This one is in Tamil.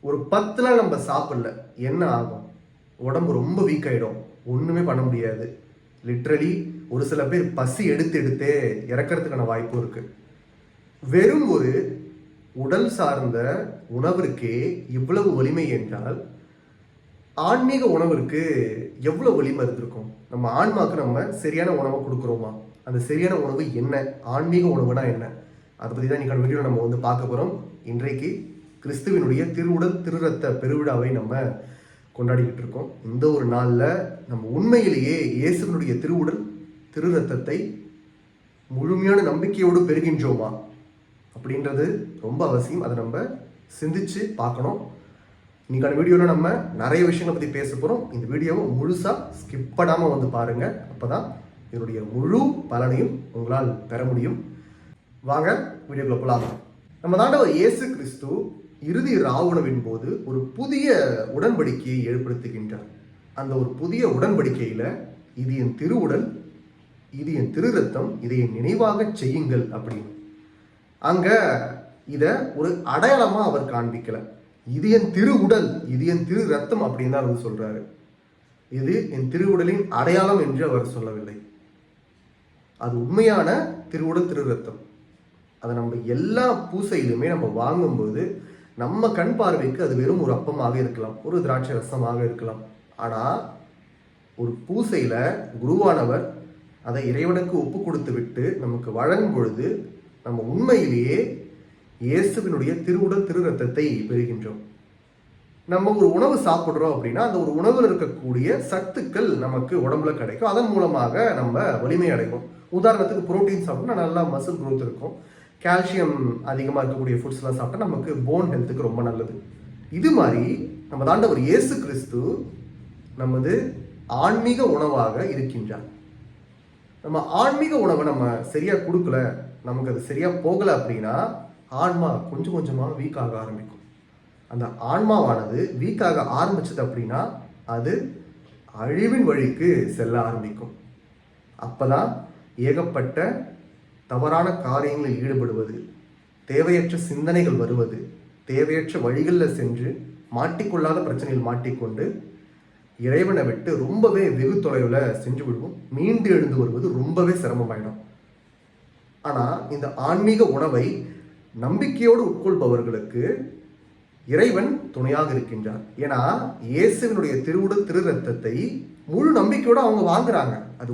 ஒரு 10 நாள் நம்ம சாப்பிடல, என்ன ஆகும்? உடம்பு ரொம்ப வீக் ஆயிடும். ஒண்ணுமே பண்ண முடியாது. லிட்ரலி ஒரு சில பேர் பசி எடுத்து எடுத்தே இறக்கறதுக்கான வாய்ப்பு இருக்கு. வெறும் ஒரு உடல் சார்ந்த உணவிற்கே இவ்வளவு வலிமை என்றால், ஆன்மீக உணவிற்கு எவ்வளவு வலிமை இருந்திருக்கும்? நம்ம ஆன்மாக்கு நம்ம சரியான உணவை கொடுக்குறோமா? அந்த சரியான உணவு என்ன? ஆன்மீக உணவுனா என்ன? அதை பற்றி தான் இன்னைக்கான வீடியோ நம்ம வந்து பார்க்க போகிறோம். இன்றைக்கு கிறிஸ்துவினுடைய திருவுடல் திருரத்த பெருவிழாவை நம்ம கொண்டாடிக்கிட்டு இருக்கோம். இந்த ஒரு நாளில் நம்ம உண்மையிலேயே இயேசுவினுடைய திருவுடல் திருரத்தத்தை முழுமையான நம்பிக்கையோடு பெறுகின்றோமா அப்படின்றது ரொம்ப அவசியம். அதை நம்ம சிந்திச்சு பார்க்கணும். இன்னைக்கான வீடியோவில் நம்ம நிறைய விஷயங்களை பற்றி பேச போகிறோம். இந்த வீடியோவை முழுசாக ஸ்கிப் பண்ணாமல் வந்து பாருங்கள். அப்போ தான் இதனுடைய முழு பலனையும் உங்களால் பெற முடியும். வாங்க வீடியோக்குள்ள போகலாம். நம்ம ஆண்டவர் இயேசு கிறிஸ்து இறுதி ராவுணவின் போது ஒரு புதிய உடன்படிக்கையை ஏற்படுத்துகின்றார். அந்த ஒரு புதிய உடன்படிக்கையில் இது என் திருவுடல், இது என் திரு ரத்தம், இதை என் நினைவாக செய்யுங்கள் அப்படின்னு. அங்க இத ஒரு அடையாளமா அவர் காண்பிக்கல. இது என் திருவுடல், இது என் திரு ரத்தம் அப்படின்னு தான் அவர் சொல்றாரு. இது என் திருவுடலின் அடையாளம் என்று அவர் சொல்லவில்லை. அது உண்மையான திருவுடல் திரு ரத்தம். அதை நம்ம எல்லா பூசையிலுமே நம்ம வாங்கும்போது நம்ம கண் பார்வைக்கு அது வெறும் ஒரு அப்பமாக இருக்கலாம், ஒரு திராட்சை ரசமாக இருக்கலாம். ஆனா ஒரு பூசையில குருவானவர் அதை இறைவனுக்கு ஒப்பு கொடுத்து விட்டு நமக்கு வழங்கும் பொழுது நம்ம உண்மையிலேயே இயேசுவினுடைய திருவுடல் திரு ரத்தத்தை பெறுகின்றோம். நம்ம ஒரு உணவு சாப்பிட்றோம் அப்படின்னா அந்த ஒரு உணவில் இருக்கக்கூடிய சத்துக்கள் நமக்கு உடம்புல கிடைக்கும். அதன் மூலமாக நம்ம வலிமை அடைவோம். உதாரணத்துக்கு புரோட்டீன் சாப்பிட்டோம்னா நல்லா மசில் க்ரோத் இருக்கும். கால்சியம் அதிகமாக இருக்கக்கூடிய ஃபுட்ஸ்லாம் சாப்பிட்டா நமக்கு போன் ஹெல்த்துக்கு ரொம்ப நல்லது. இது மாதிரி நம்ம ஆண்டவர் இயேசு கிறிஸ்து நமது ஆன்மீக உணவாக இருக்கின்றார். நம்ம ஆன்மீக உணவை நம்ம சரியா கொடுக்கல, நமக்கு அது சரியா போகலை அப்படின்னா ஆன்மா கொஞ்சம் கொஞ்சமாக வீக் ஆக ஆரம்பிக்கும். அந்த ஆன்மாவானது வீக் ஆக ஆரம்பிச்சது அப்படின்னா அது அழிவின் வழிக்கு செல்ல ஆரம்பிக்கும். அப்பதான் ஏகப்பட்ட தவறான காரியங்களில் ஈடுபடுவது, தேவையற்ற சிந்தனைகள் வருவது, தேவையற்ற வழிகளில் சென்று மாட்டிக்கொள்ளாத பிரச்சனையில் மாட்டிக்கொண்டு இறைவனை விட்டு ரொம்பவே வெகு தொலைவில் செஞ்சு விடுவோம். மீண்டு எழுந்து வருவது ரொம்பவே சிரமமாயிடும். ஆனால் இந்த ஆன்மீக உணவை நம்பிக்கையோடு உட்கொள்பவர்களுக்கு இறைவன் துணையாக இருக்கின்றார். ஏன்னா இயேசுவினுடைய திருவுடல் திரு ரத்தத்தை முழு நம்பிக்கையோடு அவங்க வாங்குறாங்க. அது